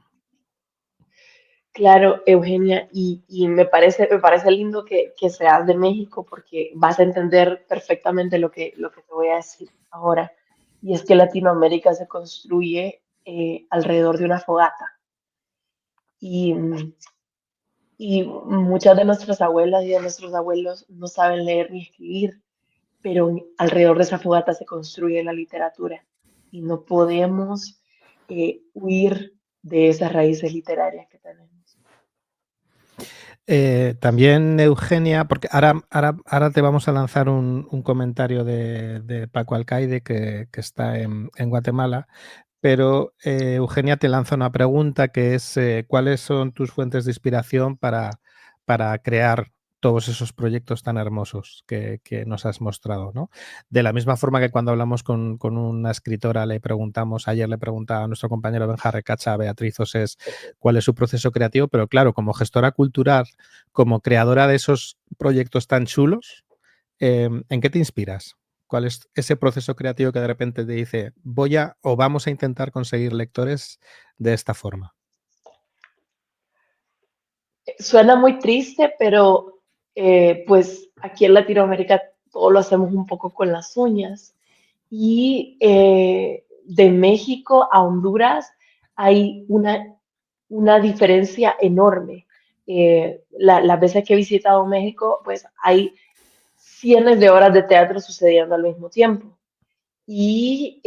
Claro, Eugenia, y me parece lindo que seas de México porque vas a entender perfectamente lo que te voy a decir ahora. Y es que Latinoamérica se construye alrededor de una fogata. Y, y muchas de nuestras abuelas y de nuestros abuelos no saben leer ni escribir, pero alrededor de esa fogata se construye la literatura. Y no podemos huir de esas raíces literarias que tenemos. También Eugenia, porque ahora te vamos a lanzar un comentario de Paco Alcaide que está en Guatemala, pero Eugenia te lanza una pregunta que es ¿cuáles son tus fuentes de inspiración para crear todos esos proyectos tan hermosos que nos has mostrado, ¿no? De la misma forma que cuando hablamos con una escritora ayer le preguntaba a nuestro compañero Benja Recacha, a Beatriz Osés, cuál es su proceso creativo, pero claro, como gestora cultural, como creadora de esos proyectos tan chulos, ¿en qué te inspiras? ¿Cuál es ese proceso creativo que de repente te dice, voy a o vamos a intentar conseguir lectores de esta forma? Suena muy triste, pero pues aquí en Latinoamérica todo lo hacemos un poco con las uñas. Y de México a Honduras hay una diferencia enorme. Las veces que he visitado México, pues hay cientos de horas de teatro sucediendo al mismo tiempo y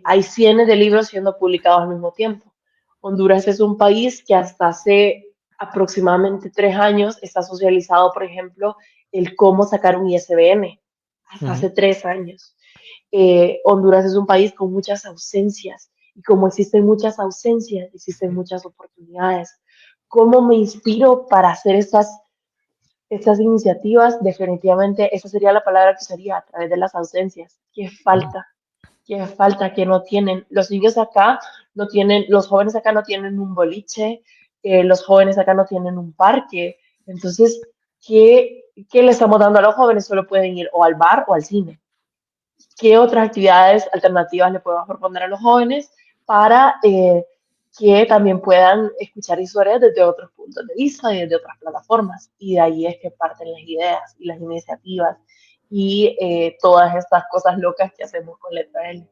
hay cientos de libros siendo publicados al mismo tiempo. Honduras es un país que hasta hace aproximadamente 3 años está socializado, por ejemplo, el cómo sacar un ISBN. Hasta Ujú. hace 3 años. Honduras es un país con muchas ausencias y como existen muchas ausencias, existen muchas oportunidades. ¿Cómo me inspiro para hacer estas iniciativas? Definitivamente esa sería la palabra que usaría, a través de las ausencias. ¿Qué falta? ¿Qué falta? Que no tienen. Los niños acá no tienen, los jóvenes acá no tienen un boliche, los jóvenes acá no tienen un parque. Entonces, ¿qué le estamos dando a los jóvenes? Solo pueden ir o al bar o al cine. ¿Qué otras actividades alternativas le podemos proponer a los jóvenes para que también puedan escuchar historias desde otros puntos de vista y desde otras plataformas? Y de ahí es que parten las ideas y las iniciativas y todas estas cosas locas que hacemos con Letra L.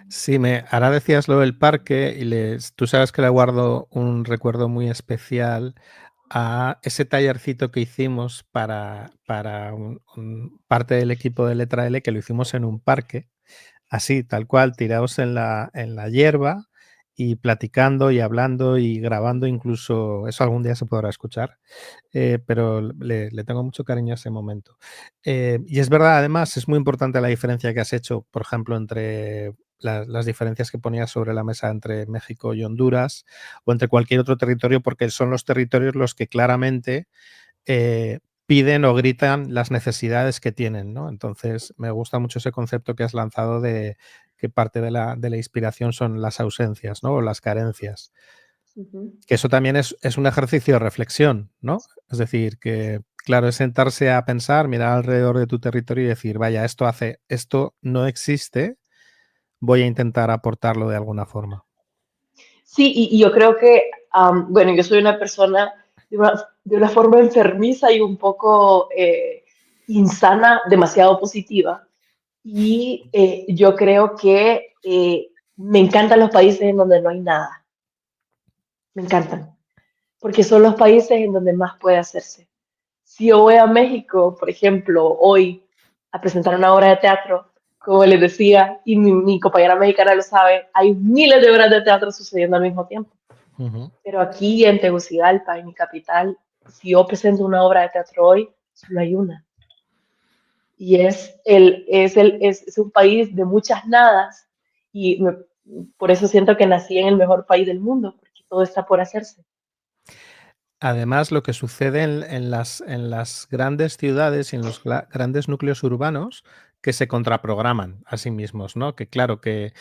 Sí, ahora decías lo del parque y tú sabes que le guardo un recuerdo muy especial a ese tallercito que hicimos para parte del equipo de Letra L, que lo hicimos en un parque, así, tal cual, tirados en la hierba y platicando y hablando y grabando, incluso eso algún día se podrá escuchar, pero le tengo mucho cariño a ese momento. Y es verdad, además, es muy importante la diferencia que has hecho, por ejemplo, entre las diferencias que ponías sobre la mesa entre México y Honduras o entre cualquier otro territorio, porque son los territorios los que claramente piden o gritan las necesidades que tienen, ¿no? Entonces, me gusta mucho ese concepto que has lanzado de que parte de la inspiración son las ausencias, ¿no? O las carencias. Uh -huh. Que eso también es un ejercicio de reflexión, ¿no? Es decir, que, claro, es sentarse a pensar, mirar alrededor de tu territorio y decir, vaya, esto no existe, voy a intentar aportarlo de alguna forma. Sí, y yo creo que, bueno, yo soy una persona de una forma enfermiza y un poco insana, demasiado positiva. Y yo creo que me encantan los países en donde no hay nada. Me encantan. Porque son los países en donde más puede hacerse. Si yo voy a México, por ejemplo, hoy a presentar una obra de teatro, como les decía, y mi compañera mexicana lo sabe, hay miles de obras de teatro sucediendo al mismo tiempo. Uh -huh. Pero aquí en Tegucigalpa, en mi capital, si yo presento una obra de teatro hoy, solo hay una. Y es un país de muchas nadas y por eso siento que nací en el mejor país del mundo, porque todo está por hacerse. Además, lo que sucede en las grandes ciudades y en los grandes núcleos urbanos que se contraprograman a sí mismos, ¿no? Que claro, que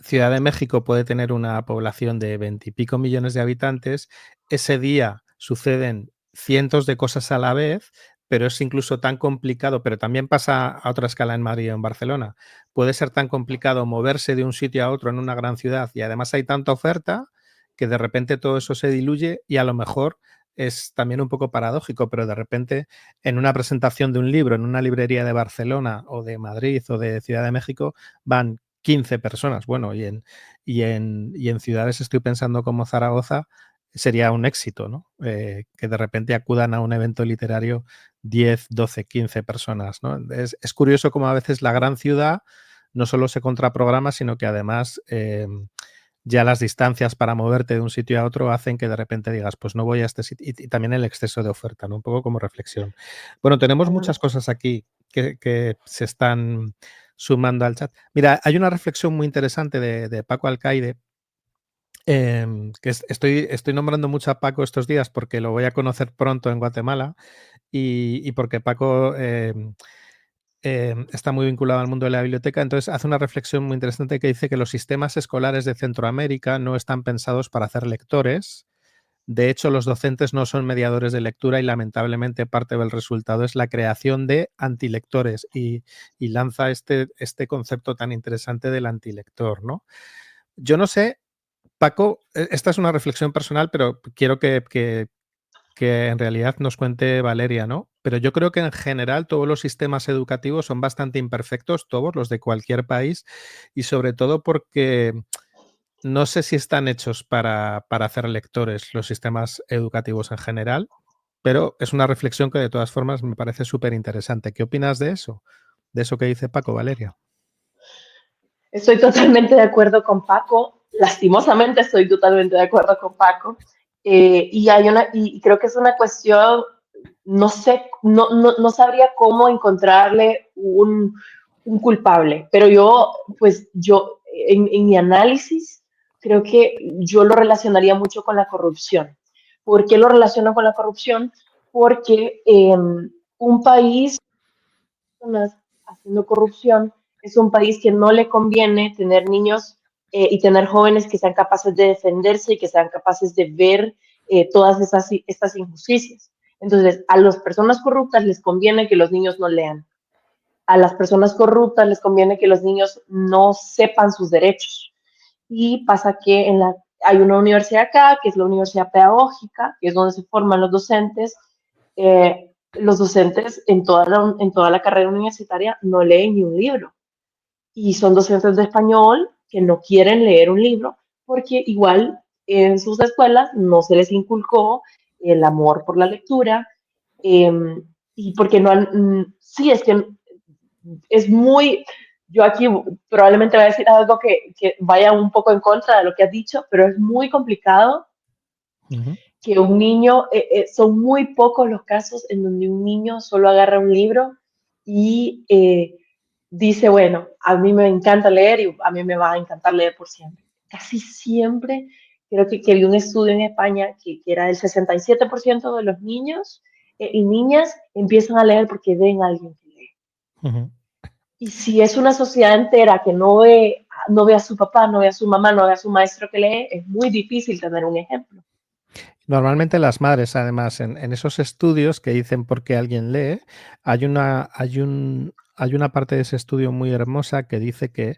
Ciudad de México puede tener una población de 20 y pico millones de habitantes. Ese día suceden cientos de cosas a la vez, pero es incluso tan complicado, pero también pasa a otra escala en Madrid o en Barcelona. Puede ser tan complicado moverse de un sitio a otro en una gran ciudad y además hay tanta oferta que de repente todo eso se diluye y a lo mejor es también un poco paradójico, pero de repente en una presentación de un libro en una librería de Barcelona o de Madrid o de Ciudad de México van 15 personas. Bueno, y en ciudades estoy pensando como Zaragoza sería un éxito, ¿no? Que de repente acudan a un evento literario 10, 12, 15 personas, ¿no? Es curioso cómo a veces la gran ciudad no solo se contraprograma, sino que además ya las distancias para moverte de un sitio a otro hacen que de repente digas, pues no voy a este sitio. Y también el exceso de oferta, ¿no? Un poco como reflexión. Bueno, tenemos muchas Totalmente. cosas aquí que se están sumando al chat. Mira, hay una reflexión muy interesante de Paco Alcaide, estoy nombrando mucho a Paco estos días porque lo voy a conocer pronto en Guatemala y porque Paco está muy vinculado al mundo de la biblioteca, entonces hace una reflexión muy interesante que dice que los sistemas escolares de Centroamérica no están pensados para hacer lectores. De hecho, los docentes no son mediadores de lectura y lamentablemente parte del resultado es la creación de antilectores y lanza este concepto tan interesante del antilector, ¿no? Yo no sé, Paco, esta es una reflexión personal, pero quiero que en realidad nos cuente Valeria, ¿no? Pero yo creo que en general todos los sistemas educativos son bastante imperfectos, todos los de cualquier país, y sobre todo porque no sé si están hechos para hacer lectores los sistemas educativos en general, pero es una reflexión que de todas formas me parece súper interesante. ¿Qué opinas de eso? De eso que dice Paco, Valeria. Estoy totalmente de acuerdo con Paco. Lastimosamente estoy totalmente de acuerdo con Paco. Y creo que es una cuestión, no sé, no sabría cómo encontrarle un culpable, pero yo en mi análisis, creo que yo lo relacionaría mucho con la corrupción. ¿Por qué lo relaciono con la corrupción? Porque un país haciendo corrupción, es un país que no le conviene tener niños y tener jóvenes que sean capaces de defenderse y que sean capaces de ver todas estas injusticias. Entonces, a las personas corruptas les conviene que los niños no lean. A las personas corruptas les conviene que los niños no sepan sus derechos. Y pasa que hay una universidad acá, que es la Universidad Pedagógica, que es donde se forman los docentes en toda la carrera universitaria no leen ni un libro. Y son docentes de español que no quieren leer un libro porque igual en sus escuelas no se les inculcó el amor por la lectura eh, y porque no han, sí, es que es muy, yo aquí probablemente voy a decir algo que vaya un poco en contra de lo que has dicho, pero es muy complicado Ujú. que un niño, son muy pocos los casos en donde un niño solo agarra un libro y dice, bueno, a mí me encanta leer y a mí me va a encantar leer por siempre. Casi siempre, creo que vi un estudio en España que era el 67% de los niños y niñas empiezan a leer porque ven a alguien que lee. Ujú. Y si es una sociedad entera que no ve a su papá, no ve a su mamá, no ve a su maestro que lee, es muy difícil tener un ejemplo. Normalmente las madres, además, en esos estudios que dicen por qué alguien lee, hay una parte de ese estudio muy hermosa que dice que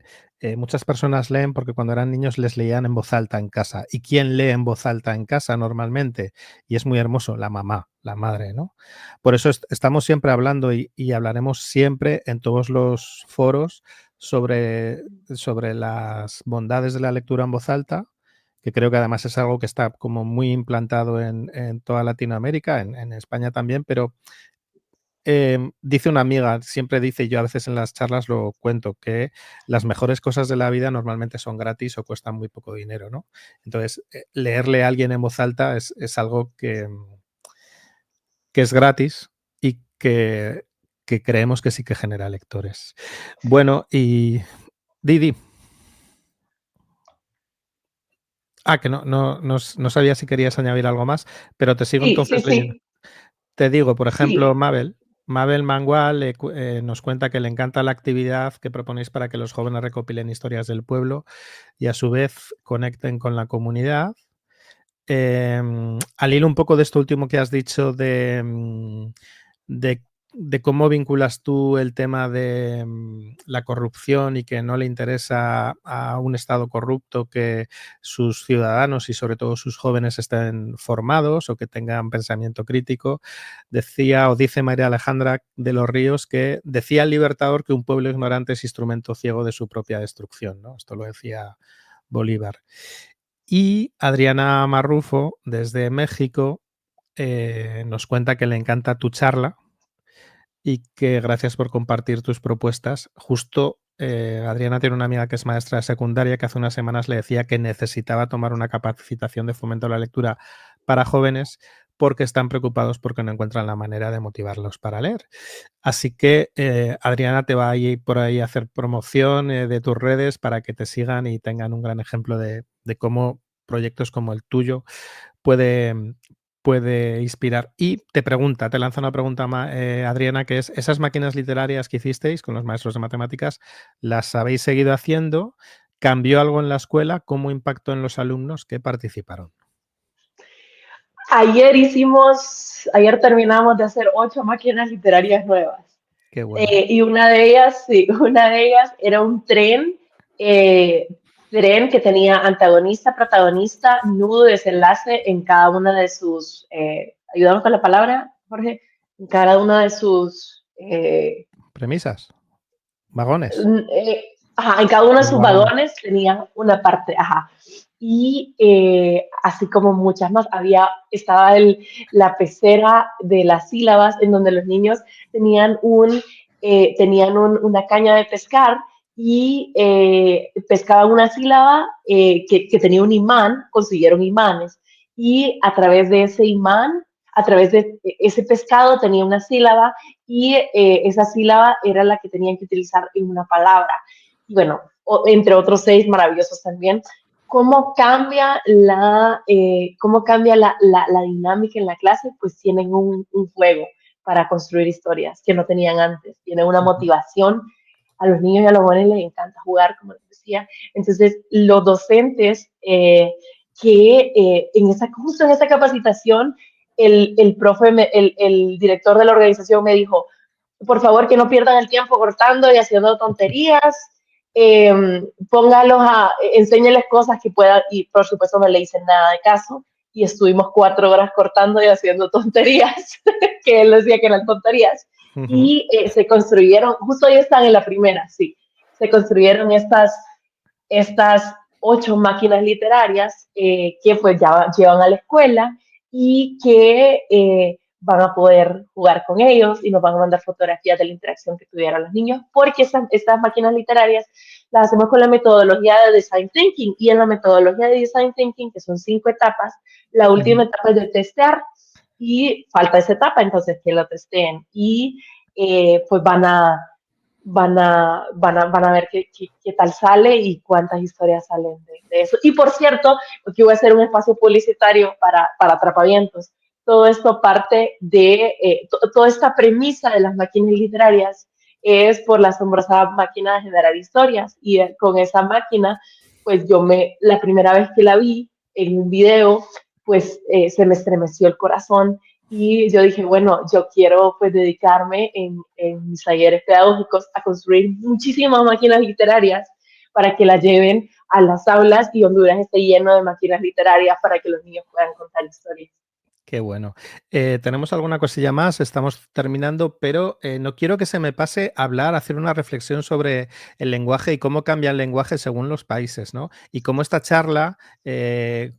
muchas personas leen porque cuando eran niños les leían en voz alta en casa. ¿Y quién lee en voz alta en casa normalmente? Y es muy hermoso, la mamá, la madre, ¿no? Por eso estamos siempre hablando y hablaremos siempre en todos los foros sobre las bondades de la lectura en voz alta, que creo que además es algo que está como muy implantado en toda Latinoamérica, en España también, pero dice una amiga, siempre dice, yo a veces en las charlas lo cuento, que las mejores cosas de la vida normalmente son gratis o cuestan muy poco dinero, ¿no? Entonces, leerle a alguien en voz alta es algo que es gratis y que creemos que sí que genera lectores. Bueno, y Didi. Que no sabía si querías añadir algo más, pero te sigo Sí, sí, entonces leyendo. sí, Te digo, por ejemplo, sí. Mabel Mangual nos cuenta que le encanta la actividad que proponéis para que los jóvenes recopilen historias del pueblo y a su vez conecten con la comunidad. Al hilo un poco de esto último que has dicho de, de cómo vinculas tú el tema de la corrupción y que no le interesa a un Estado corrupto que sus ciudadanos y sobre todo sus jóvenes estén formados o que tengan pensamiento crítico, decía o dice María Alejandra de los Ríos que decía el Libertador que un pueblo ignorante es instrumento ciego de su propia destrucción, ¿no? Esto lo decía Bolívar. Y Adriana Marrufo, desde México, nos cuenta que le encanta tu charla y que gracias por compartir tus propuestas. Justo Adriana tiene una amiga que es maestra de secundaria que hace unas semanas le decía que necesitaba tomar una capacitación de fomento a la lectura para jóvenes porque están preocupados porque no encuentran la manera de motivarlos para leer. Así que Adriana te va a ir por ahí a hacer promoción de tus redes para que te sigan y tengan un gran ejemplo de cómo proyectos como el tuyo puede, puede inspirar. Y te lanza una pregunta, Adriana, que es, ¿esas máquinas literarias que hicisteis con los maestros de matemáticas, las habéis seguido haciendo? ¿Cambió algo en la escuela? ¿Cómo impactó en los alumnos que participaron? Ayer terminamos de hacer 8 máquinas literarias nuevas. Qué bueno. Y una de ellas, sí, una de ellas era un eh, tren que tenía antagonista, protagonista, nudo, desenlace en cada una de sus, ayúdame con la palabra, Jorge, en cada una de sus, Premisas, vagones. Ajá, en cada uno de sus Wow. vagones tenían una parte, ajá. Y así como muchas más, estaba la pecera de las sílabas en donde los niños tenían una caña de pescar y pescaban una sílaba que tenía un imán, consiguieron imanes y a través de ese imán, a través de ese pescado tenía una sílaba y esa sílaba era la que tenían que utilizar en una palabra y bueno, entre otros 6 maravillosos también. ¿Cómo cambia la dinámica en la clase? Pues tienen un juego para construir historias que no tenían antes, tienen una motivación. A los niños y a los jóvenes les encanta jugar, como les decía. Entonces, los docentes justo en esa capacitación, el director de la organización me dijo, por favor que no pierdan el tiempo cortando y haciendo tonterías, enséñeles cosas que puedan, y por supuesto no le hice nada de caso, y estuvimos 4 horas cortando y haciendo tonterías, que él decía que eran tonterías, y se construyeron, justo ahí están en la primera, sí, se construyeron estas 8 máquinas literarias que pues ya llevan a la escuela y que van a poder jugar con ellos y nos van a mandar fotografías de la interacción que tuvieron los niños, porque estas máquinas literarias las hacemos con la metodología de Design Thinking y en la metodología de Design Thinking, que son 5 etapas, la última etapa es de testear y falta esa etapa, entonces que lo testeen y pues van a ver qué tal sale y cuántas historias salen de eso. Y por cierto, aquí voy a hacer un espacio publicitario para Atrapavientos. Todo esto parte toda esta premisa de las máquinas literarias es por la asombrosa máquina de generar historias. Y con esa máquina, pues la primera vez que la vi en un video, pues se me estremeció el corazón y yo dije, bueno, yo quiero pues dedicarme en mis talleres pedagógicos a construir muchísimas máquinas literarias para que las lleven a las aulas y Honduras esté lleno de máquinas literarias para que los niños puedan contar historias. Qué bueno. Tenemos alguna cosilla más, estamos terminando, pero no quiero que se me pase hablar, hacer una reflexión sobre el lenguaje y cómo cambia el lenguaje según los países, ¿no? Y cómo esta charla,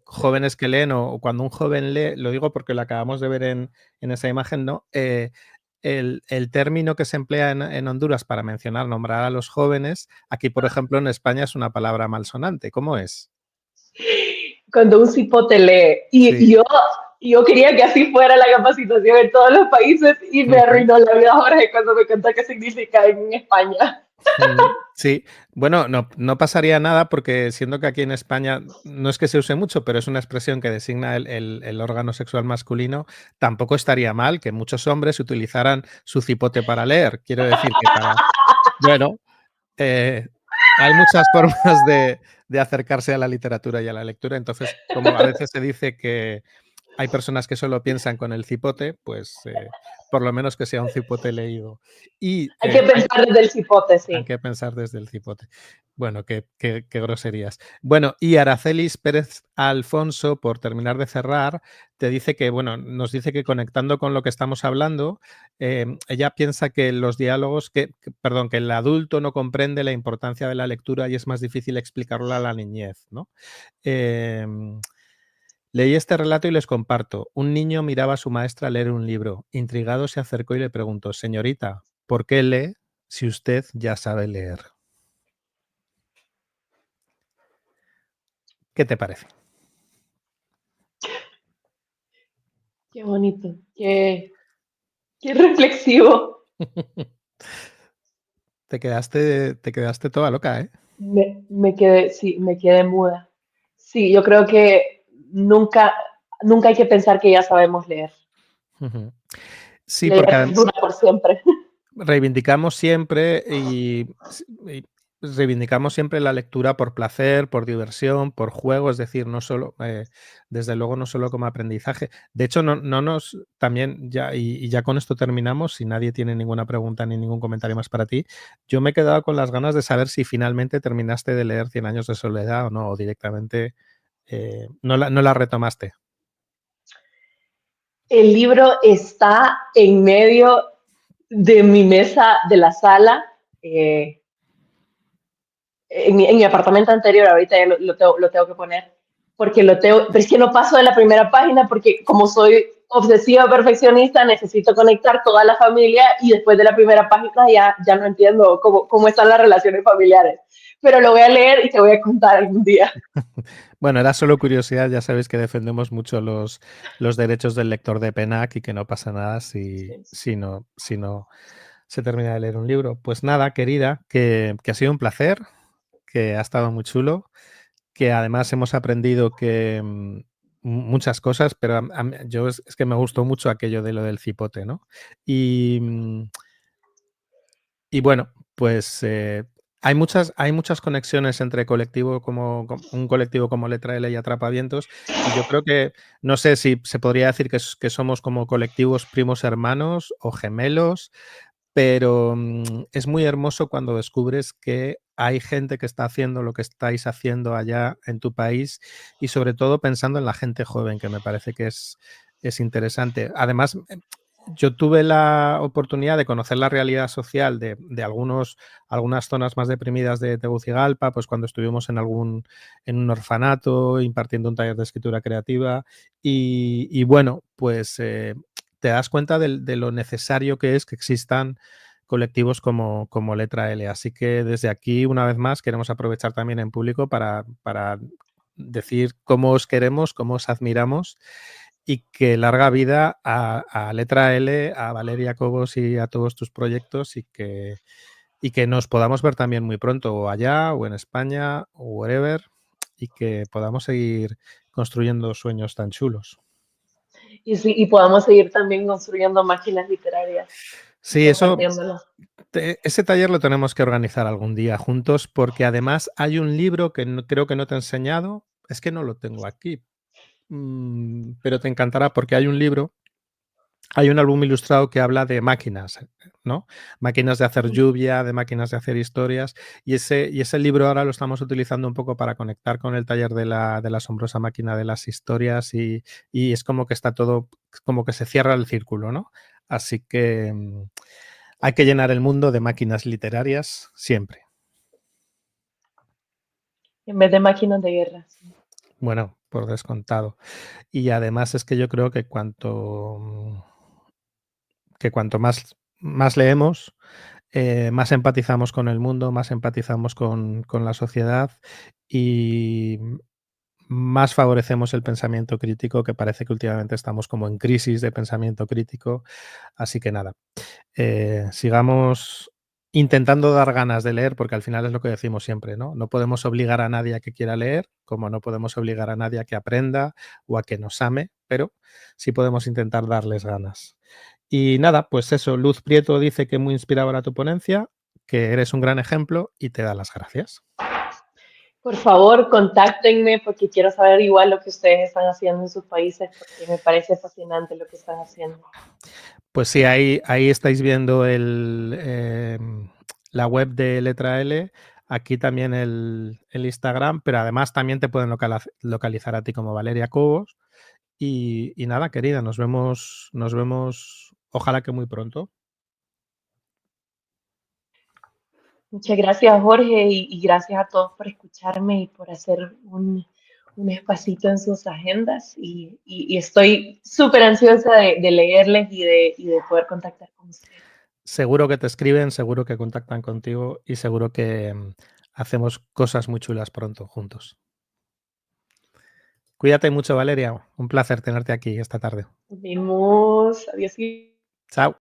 jóvenes que leen o cuando un joven lee, lo digo porque lo acabamos de ver en esa imagen, ¿no? El término que se emplea en Honduras para nombrar a los jóvenes, aquí, por ejemplo, en España es una palabra malsonante. ¿Cómo es? Cuando un cipote lee, Sí. yo quería que así fuera la capacitación en todos los países y me arruinó la vida Jorge cuando me contó qué significa en España. Sí, bueno, no pasaría nada porque siendo que aquí en España no es que se use mucho, pero es una expresión que designa el órgano sexual masculino, tampoco estaría mal que muchos hombres utilizaran su cipote para leer. Quiero decir que bueno, eh, hay muchas formas de acercarse a la literatura y a la lectura, entonces, como a veces se dice que hay personas que solo piensan con el cipote, pues por lo menos que sea un cipote leído. Y Hay que pensar desde el cipote, hay sí. que pensar desde el cipote. Bueno, qué groserías. Bueno, y Aracelis Pérez Alfonso, por terminar de cerrar, te dice que, bueno, nos dice que conectando con lo que estamos hablando, ella piensa que los diálogos, perdón, que el adulto no comprende la importancia de la lectura y es más difícil explicarlo a la niñez, ¿no? Leí este relato y les comparto. Un niño miraba a su maestra leer un libro. Intrigado se acercó y le preguntó, señorita, ¿por qué lee si usted ya sabe leer? ¿Qué te parece? Qué bonito, qué reflexivo. Te quedaste toda loca, ¿eh? Me quedé muda. Sí, yo creo que nunca hay que pensar que ya sabemos leer. Ujú. Sí, Leer porque dura por siempre. reivindicamos siempre y reivindicamos siempre la lectura por placer, por diversión, por juego, es decir, no solo, desde luego, no solo como aprendizaje. De hecho, no nos, también ya, y ya con esto terminamos, si nadie tiene ninguna pregunta ni ningún comentario más para ti, yo me he quedado con las ganas de saber si finalmente terminaste de leer Cien años de soledad o no, o directamente no la retomaste. El libro está en medio de mi mesa de la sala. en mi apartamento anterior, ahorita ya lo tengo que poner, porque pero es que no paso de la primera página porque como soy obsesiva perfeccionista, necesito conectar toda la familia y después de la primera página ya no entiendo cómo están las relaciones familiares. Pero lo voy a leer y te voy a contar algún día. Bueno, era solo curiosidad, ya sabéis que defendemos mucho los derechos del lector de PENAC y que no pasa nada Sí. si no se termina de leer un libro. Pues nada, querida, que ha sido un placer, que ha estado muy chulo, que además hemos aprendido que muchas cosas, pero yo es que me gustó mucho aquello de lo del cipote, ¿no? Y, y bueno, pues hay muchas conexiones entre colectivo un colectivo como Letra L y Atrapavientos, y yo creo que, no sé si se podría decir que somos como colectivos primos hermanos o gemelos, pero es muy hermoso cuando descubres que hay gente que está haciendo lo que estáis haciendo allá en tu país y sobre todo pensando en la gente joven, que me parece que es interesante. Además, yo tuve la oportunidad de conocer la realidad social de algunas zonas más deprimidas de Tegucigalpa, pues cuando estuvimos en un orfanato impartiendo un taller de escritura creativa y bueno, pues te das cuenta de lo necesario que es que existan colectivos como Letra L. Así que desde aquí, una vez más, queremos aprovechar también en público para decir cómo os queremos, cómo os admiramos y que larga vida a Letra L, a Valeria Cobos y a todos tus proyectos y que nos podamos ver también muy pronto o allá o en España o wherever y que podamos seguir construyendo sueños tan chulos. Y, sí, y podamos seguir también construyendo máquinas literarias y Sí, eso, compartiéndolas. ese taller lo tenemos que organizar algún día juntos porque además hay un libro que creo que no te he enseñado, es que no lo tengo aquí, pero te encantará porque hay un álbum ilustrado que habla de máquinas, ¿no? Máquinas de hacer lluvia, de máquinas de hacer historias, y ese libro ahora lo estamos utilizando un poco para conectar con el taller de la asombrosa máquina de las historias y es como que está todo, como que se cierra el círculo, ¿no? Así que hay que llenar el mundo de máquinas literarias siempre. En vez de máquinas de guerra. Sí. Bueno, por descontado. Y además es que yo creo que cuanto más leemos, más empatizamos con el mundo, más empatizamos con la sociedad y más favorecemos el pensamiento crítico, que parece que últimamente estamos como en crisis de pensamiento crítico. Así que nada, sigamos intentando dar ganas de leer, porque al final es lo que decimos siempre, ¿no? No podemos obligar a nadie a que quiera leer, como no podemos obligar a nadie a que aprenda o a que nos ame, pero sí podemos intentar darles ganas. Y nada, pues eso, Luz Prieto dice que muy inspiradora tu ponencia, que eres un gran ejemplo y te da las gracias. Por favor, contáctenme porque quiero saber igual lo que ustedes están haciendo en sus países porque me parece fascinante lo que están haciendo. Pues sí, ahí estáis viendo la web de Letra L, aquí también el Instagram, pero además también te pueden localizar a ti como Valeria Cobos. Y nada, querida, nos vemos, ojalá que muy pronto. Muchas gracias, Jorge, y gracias a todos por escucharme y por hacer un espacito en sus agendas. Y estoy súper ansiosa de leerles y de poder contactar con ustedes. Seguro que te escriben, seguro que contactan contigo y seguro que hacemos cosas muy chulas pronto juntos. Cuídate mucho, Valeria. Un placer tenerte aquí esta tarde. Nos vemos. Adiós. Chao.